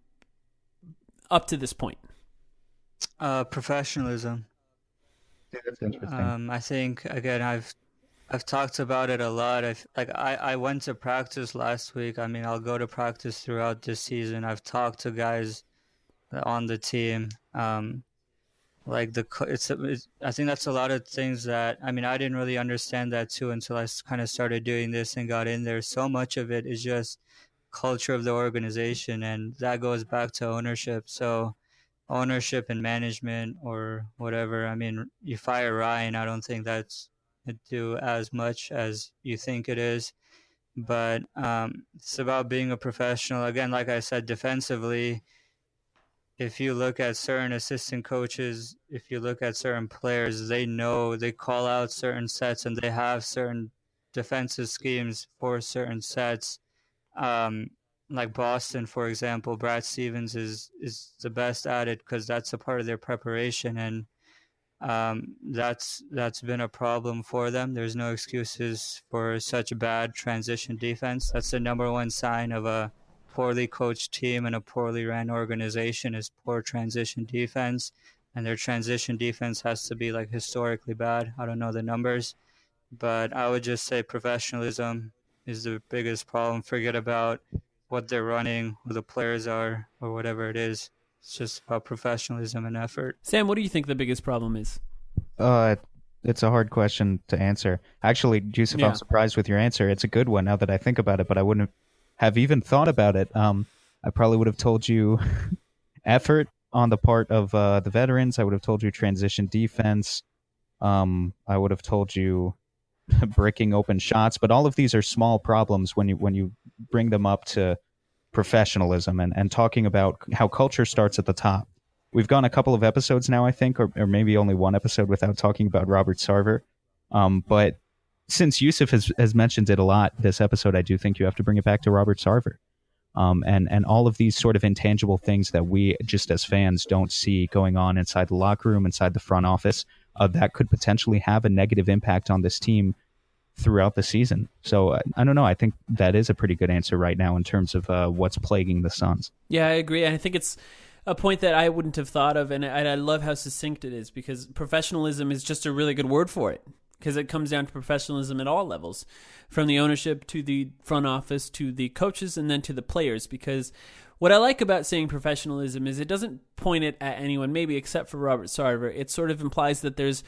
up to this point? Professionalism. Yeah, that's interesting. I think, again, I've talked about it a lot. I went to practice last week. I mean, I'll go to practice throughout this season. I've talked to guys on the team. I think that's a lot of things that, I mean, I didn't really understand that too until I kind of started doing this and got in there. So much of it is just culture of the organization, and that goes back to ownership. So ownership and management or whatever. I mean, you fire Ryan, I don't think that's do as much as you think it is, but it's about being a professional. Again, like I said, defensively, if you look at certain assistant coaches, if you look at certain players, they know, they call out certain sets and they have certain defensive schemes for certain sets. Like Boston, for example, Brad Stevens is the best at it because that's a part of their preparation, and that's been a problem for them. There's no excuses for such bad transition defense. That's the number one sign of a poorly coached team and a poorly ran organization is poor transition defense, and their transition defense has to be like historically bad. I don't know the numbers, but I would just say professionalism is the biggest problem. Forget about what they're running, who the players are, or whatever it is. It's just about professionalism and effort. Sam, what do you think the biggest problem is? It's a hard question to answer. Actually, Yusuf, Yeah. I'm surprised with your answer. It's a good one now that I think about it, but I wouldn't have even thought about it. I probably would have told you effort on the part of the veterans. I would have told you transition defense. I would have told you breaking open shots. But all of these are small problems when you bring them up to professionalism and talking about how culture starts at the top. We've gone a couple of episodes now, I think, or maybe only one episode without talking about Robert Sarver. But since Yusuf has mentioned it a lot this episode, I do think you have to bring it back to Robert Sarver. And all of these sort of intangible things that we just as fans don't see going on inside the locker room, inside the front office, that could potentially have a negative impact on this team throughout the season. So I don't know. I think that is a pretty good answer right now in terms of what's plaguing the Suns. Yeah, I agree. I think it's a point that I wouldn't have thought of, and I love how succinct it is, because professionalism is just a really good word for it, because it comes down to professionalism at all levels, from the ownership to the front office to the coaches and then to the players. Because what I like about saying professionalism is it doesn't point it at anyone, maybe except for Robert Sarver. It sort of implies that there's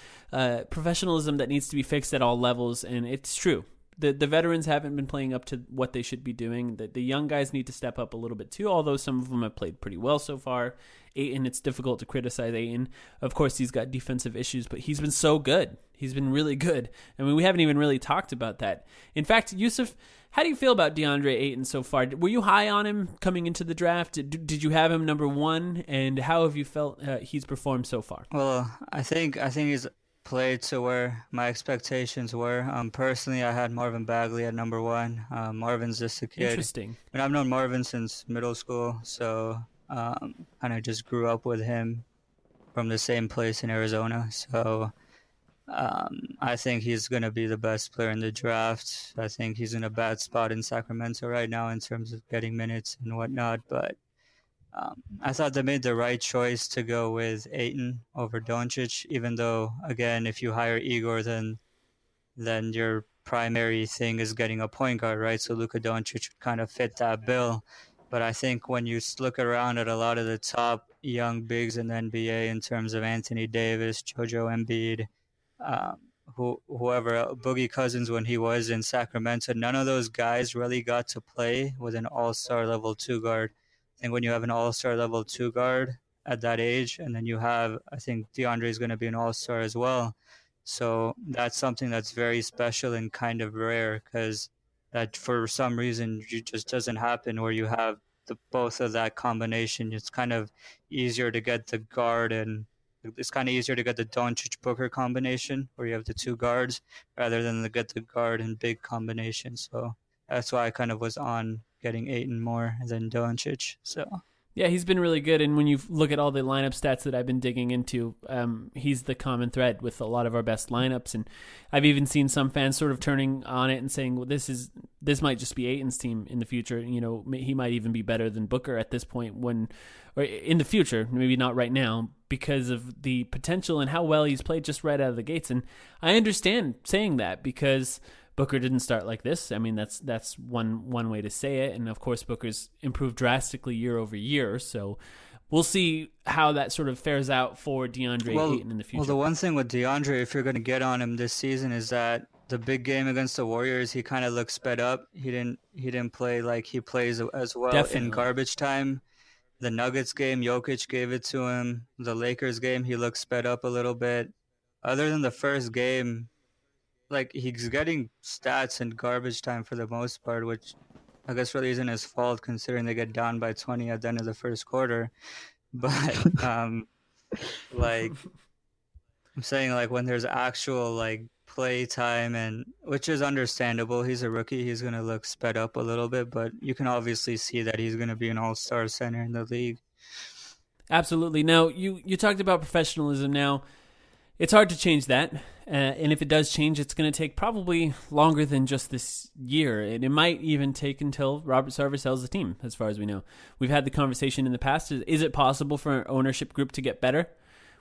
professionalism that needs to be fixed at all levels, and it's true. The veterans haven't been playing up to what they should be doing. The young guys need to step up a little bit too, although some of them have played pretty well so far. Ayton, it's difficult to criticize Ayton. Of course, he's got defensive issues, but he's been so good. He's been really good. I mean, we haven't even really talked about that. In fact, Yusuf, how do you feel about DeAndre Ayton so far? Were you high on him coming into the draft? Did you have him number one? And how have you felt he's performed so far? Well, I think he's played to where my expectations were. Personally, I had Marvin Bagley at number one. Marvin's just a kid. Interesting. And I've known Marvin since middle school, so kind of just grew up with him from the same place in Arizona. So I think he's going to be the best player in the draft. I think he's in a bad spot in Sacramento right now in terms of getting minutes and whatnot, but I thought they made the right choice to go with Ayton over Doncic, even though, again, if you hire Igor, then your primary thing is getting a point guard, right? So Luka Doncic would kind of fit that bill. But I think when you look around at a lot of the top young bigs in the NBA in terms of Anthony Davis, JoJo Embiid, whoever, Boogie Cousins when he was in Sacramento, none of those guys really got to play with an all-star level 2 guard. I think when you have an all-star level 2 guard at that age, and then you have, I think DeAndre is going to be an all-star as well. So that's something that's very special and kind of rare, because that for some reason it just doesn't happen where you have both of that combination. It's kind of easier to get the guard, and it's kind of easier to get the Doncic Booker combination where you have the 2 guards rather than to get the guard and big combination. So that's why I kind of was on getting Ayton more than Doncic. So yeah, he's been really good. And when you look at all the lineup stats that I've been digging into, he's the common thread with a lot of our best lineups. And I've even seen some fans sort of turning on it and saying, well, this might just be Ayton's team in the future. You know, he might even be better than Booker at this point or in the future, maybe not right now, because of the potential and how well he's played just right out of the gates. And I understand saying that, because Booker didn't start like this. I mean, that's one way to say it. And of course, Booker's improved drastically year over year. So we'll see how that sort of fares out for DeAndre Ayton in the future. Well, the one thing with DeAndre, if you're going to get on him this season, is that the big game against the Warriors, he kind of looked sped up. He didn't play like he plays as well in garbage time. The Nuggets game, Jokic gave it to him. The Lakers game, he looked sped up a little bit. Other than the first game, like, he's getting stats in garbage time for the most part, which I guess really isn't his fault considering they get down by 20 at the end of the first quarter. But like, I'm saying, like, when there's actual like play time, and which is understandable, he's a rookie, he's going to look sped up a little bit, but you can obviously see that he's going to be an all-star center in the league. Absolutely. Now, you talked about professionalism. Now, it's hard to change that. And if it does change, it's going to take probably longer than just this year. And it might even take until Robert Sarver sells the team, as far as we know. We've had the conversation in the past. Is it possible for an ownership group to get better?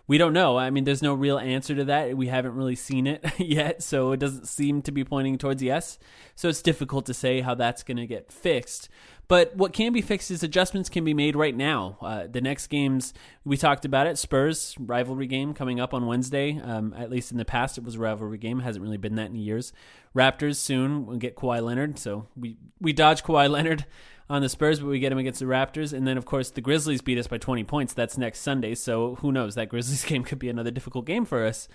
We don't know. I mean, there's no real answer to that. We haven't really seen it yet, so it doesn't seem to be pointing towards yes. So it's difficult to say how that's going to get fixed. But what can be fixed is adjustments can be made right now. The next games, we talked about it, Spurs, rivalry game coming up on Wednesday. At least in the past, it was a rivalry game. It hasn't really been that in years. Raptors soon, we'll get Kawhi Leonard. So we dodge Kawhi Leonard on the Spurs, but we get him against the Raptors. And then, of course, the Grizzlies beat us by 20 points. That's next Sunday. So who knows? That Grizzlies game could be another difficult game for us.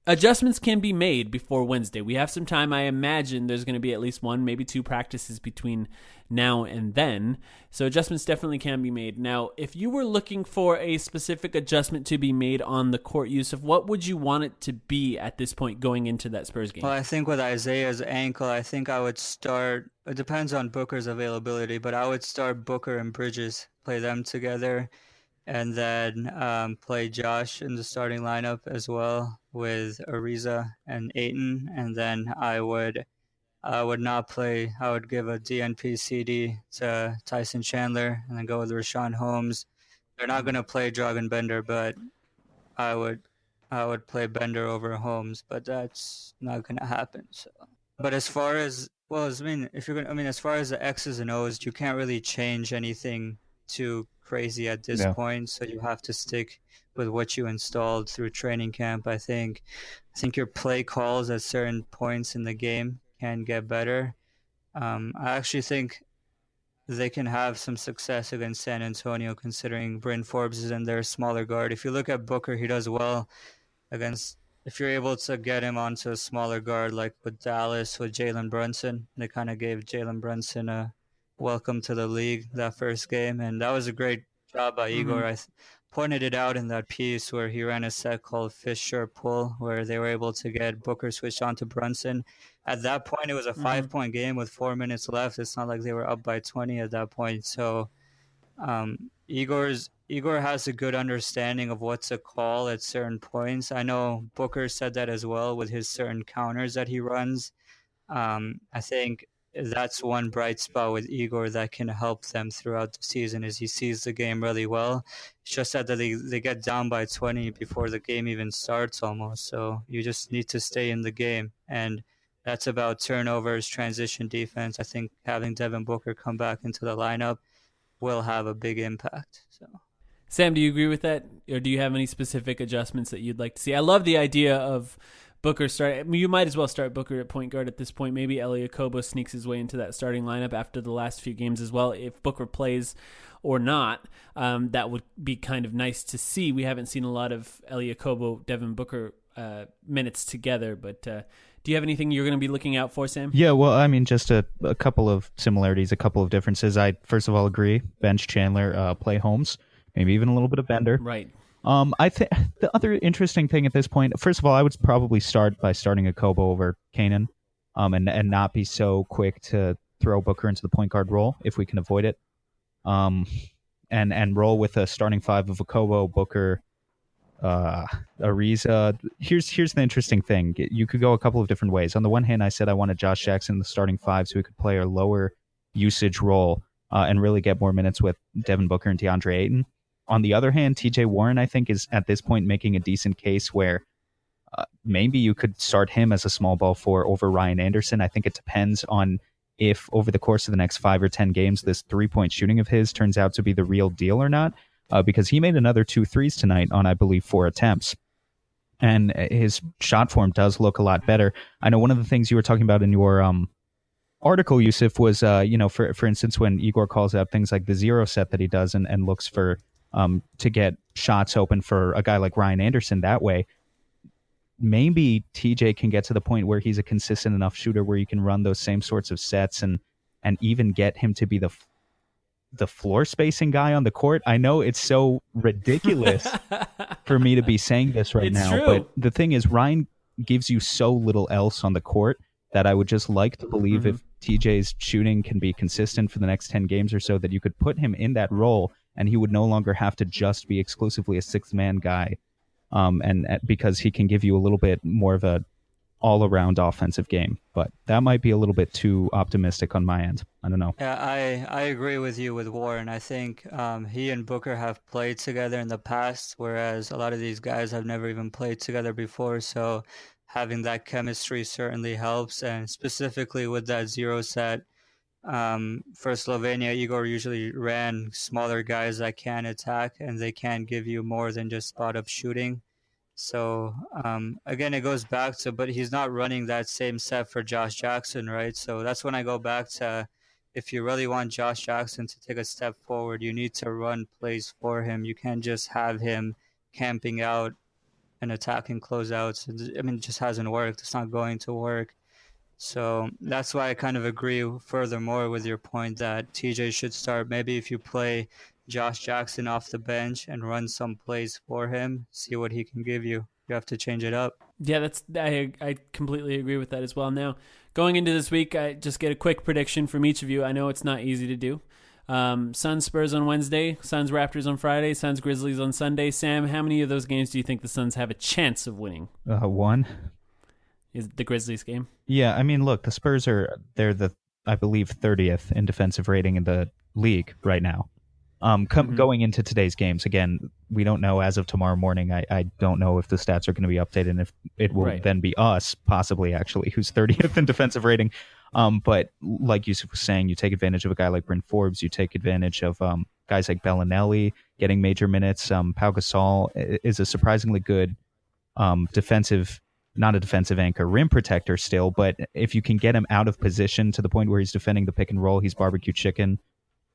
Adjustments can be made before Wednesday. We have some time. I imagine there's going to be at least one, maybe two practices between now and then. So adjustments definitely can be made. Now, if you were looking for a specific adjustment to be made on the court, Yusuf, what would you want it to be at this point going into that Spurs game? Well, I think with Isaiah's ankle, I think I would start, it depends on Booker's availability, but I would start Booker and Bridges, play them together, and then play Josh in the starting lineup as well with Ariza and Ayton. And then I would not play. I would give a DNP CD to Tyson Chandler and then go with Rashawn Holmes. They're not going to play Dragan Bender, but I would play Bender over Holmes, but that's not going to happen. So, but as far as as far as the X's and O's, you can't really change anything too crazy at this point, so you have to stick with what you installed through training camp. I think your play calls at certain points in the game can get better. I actually think they can have some success against San Antonio, considering Bryn Forbes is in their smaller guard. If you look at Booker, he does well against, if you're able to get him onto a smaller guard, like with Dallas, with Jalen Brunson. They kind of gave Jalen Brunson a welcome to the league that first game, and that was a great job by Igor. I pointed it out in that piece where he ran a set called Fish Shirt Pull, where they were able to get Booker switched on to Brunson. At that point, it was a 5-point game with 4 minutes left. It's not like they were up by 20 at that point. So Igor has a good understanding of what to call at certain points. I know Booker said that as well with his certain counters that he runs. I think that's one bright spot with Igor that can help them throughout the season, is he sees the game really well. It's just that they get down by 20 before the game even starts almost. So you just need to stay in the game. And that's about turnovers, transition defense. I think having Devin Booker come back into the lineup will have a big impact. So, Sam, do you agree with that? Or do you have any specific adjustments that you'd like to see? I love the idea of Booker start. I mean, you might as well start Booker at point guard at this point. Maybe Elie Okobo sneaks his way into that starting lineup after the last few games as well. If Booker plays or not, that would be kind of nice to see. We haven't seen a lot of Elie Okobo, Devin Booker minutes together, but do you have anything you're going to be looking out for, Sam? Yeah, well, I mean, just a couple of similarities, a couple of differences. I first of all agree, bench Chandler, play Holmes, maybe even a little bit of Bender. Right. I think the other interesting thing at this point, first of all, I would probably start by starting a Kobo over Kanan, and not be so quick to throw Booker into the point guard role if we can avoid it, and roll with a starting five of a Kobo, Booker, Ariza. Here's the interesting thing: you could go a couple of different ways. On the one hand, I said I wanted Josh Jackson in the starting five so he could play a lower usage role and really get more minutes with Devin Booker and DeAndre Ayton. On the other hand, TJ Warren, I think, is at this point making a decent case where maybe you could start him as a small ball four over Ryan Anderson. I think it depends on if over the course of the next 5 or 10 games, this 3-point shooting of his turns out to be the real deal or not, because he made another 2 threes tonight on, I believe, 4 attempts. And his shot form does look a lot better. I know one of the things you were talking about in your article, Yusuf, was, for instance, when Igor calls out things like the zero set that he does and looks for to get shots open for a guy like Ryan Anderson that way. Maybe TJ can get to the point where he's a consistent enough shooter where you can run those same sorts of sets and even get him to be the floor spacing guy on the court. I know it's so ridiculous for me to be saying this right now, true. But the thing is, Ryan gives you so little else on the court that I would just like to believe if TJ's shooting can be consistent for the next 10 games or so, that you could put him in that role and he would no longer have to just be exclusively a sixth-man guy, and because he can give you a little bit more of a all-around offensive game. But that might be a little bit too optimistic on my end. I don't know. Yeah, I agree with you with Warren. I think he and Booker have played together in the past, whereas a lot of these guys have never even played together before. So having that chemistry certainly helps, and specifically with that zero set, for Slovenia, Igor usually ran smaller guys that can attack and they can give you more than just spot up shooting. So again, it goes back to, but he's not running that same set for Josh Jackson, right? So that's when I go back to, if you really want Josh Jackson to take a step forward, you need to run plays for him. You can't just have him camping out and attacking closeouts. I mean, it just hasn't worked. It's not going to work. So that's why I kind of agree furthermore with your point that TJ should start. Maybe if you play Josh Jackson off the bench and run some plays for him, see what he can give you. You have to change it up. Yeah, I completely agree with that as well. Now, going into this week, I just get a quick prediction from each of you. I know it's not easy to do. Suns Spurs on Wednesday, Suns Raptors on Friday, Suns Grizzlies on Sunday. Sam, how many of those games do you think the Suns have a chance of winning? One. Is it the Grizzlies game? Yeah, I mean, look, the Spurs they're I believe, 30th in defensive rating in the league right now. Going into today's games, again, we don't know as of tomorrow morning. I don't know if the stats are going to be updated and if it will then be us, possibly actually, who's 30th in defensive rating. But like Yusuf was saying, you take advantage of a guy like Bryn Forbes. You take advantage of guys like Bellinelli getting major minutes. Pau Gasol is a surprisingly good not a defensive anchor, rim protector still, but if you can get him out of position to the point where he's defending the pick and roll, he's barbecue chicken.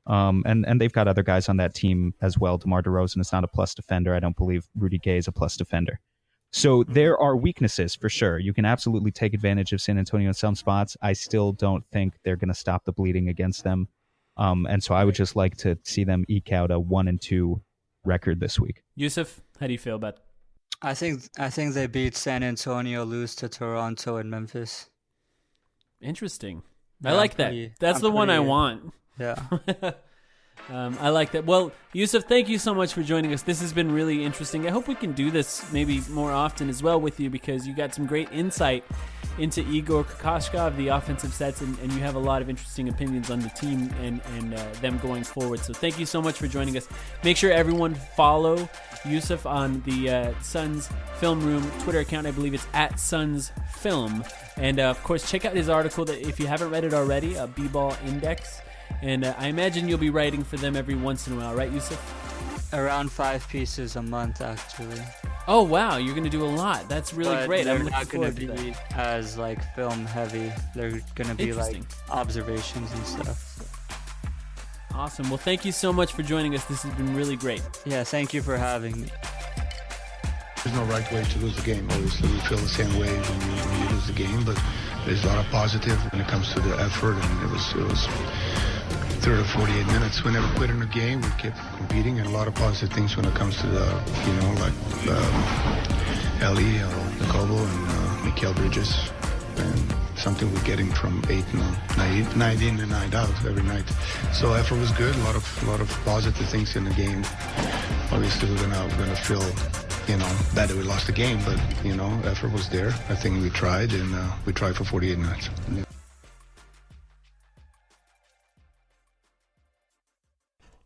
And they've got other guys on that team as well. DeMar DeRozan is not a plus defender. I don't believe Rudy Gay is a plus defender. So there are weaknesses for sure. You can absolutely take advantage of San Antonio in some spots. I still don't think they're going to stop the bleeding against them. And so I would just like to see them eke out a 1-2 record this week. Yusuf, how do you feel about it? I think they beat San Antonio, lose to Toronto and Memphis. Interesting. I like that. That's the one I want. Yeah. I like that. Well, Yusuf, thank you so much for joining us. This has been really interesting. I hope we can do this maybe more often as well with you because you got some great insight into Igor Kokoshkov, the offensive sets, and you have a lot of interesting opinions on the team and them going forward. So thank you so much for joining us. Make sure everyone follow Yusuf on the Suns Film Room Twitter account. I believe it's at Suns Film. And, of course, check out his article that if you haven't read it already, B-Ball Index. And I imagine you'll be writing for them every once in a while, right, Yusuf? Around 5 pieces a month, actually. Oh, wow. You're going to do a lot. That's really But great. they're I'm not going to be as like film heavy. They're going to be like observations and stuff. Awesome. Well, thank you so much for joining us. This has been really great. Yeah, thank you for having me. There's no right way to lose the game. Obviously, we feel the same way when you lose the game, but there's a lot of positive when it comes to the effort, and it was 30 or 48 minutes. We never quit in the game. We kept competing, and a lot of positive things when it comes to the, like Ellie, Jacobo, and Mikael Bridges, and something we're getting from 8 and 9 in and 9 out every night. So effort was good. A lot of positive things in the game. Obviously, we're gonna feel bad that we lost the game, but effort was there. I think we tried, and we tried for 48 minutes.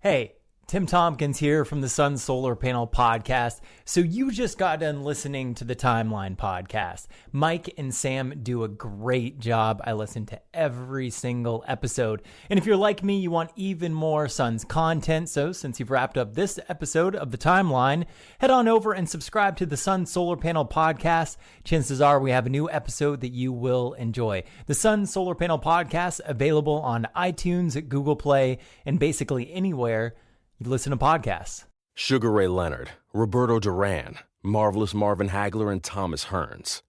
Hey, Tim Tompkins here from the Sun Solar Panel Podcast. So you just got done listening to the Timeline Podcast. Mike and Sam do a great job. I listen to every single episode. And if you're like me, you want even more Suns content. So since you've wrapped up this episode of the Timeline, head on over and subscribe to the Sun Solar Panel Podcast. Chances are we have a new episode that you will enjoy. The Sun Solar Panel Podcast, available on iTunes, Google Play, and basically anywhere you listen to podcasts. Sugar Ray Leonard, Roberto Duran, Marvelous Marvin Hagler, and Thomas Hearns.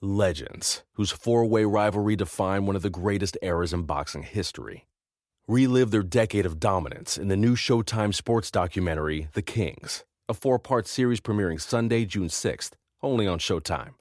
Legends, whose four-way rivalry defined one of the greatest eras in boxing history. Relive their decade of dominance in the new Showtime sports documentary, The Kings, a 4-part series premiering Sunday, June 6th, only on Showtime.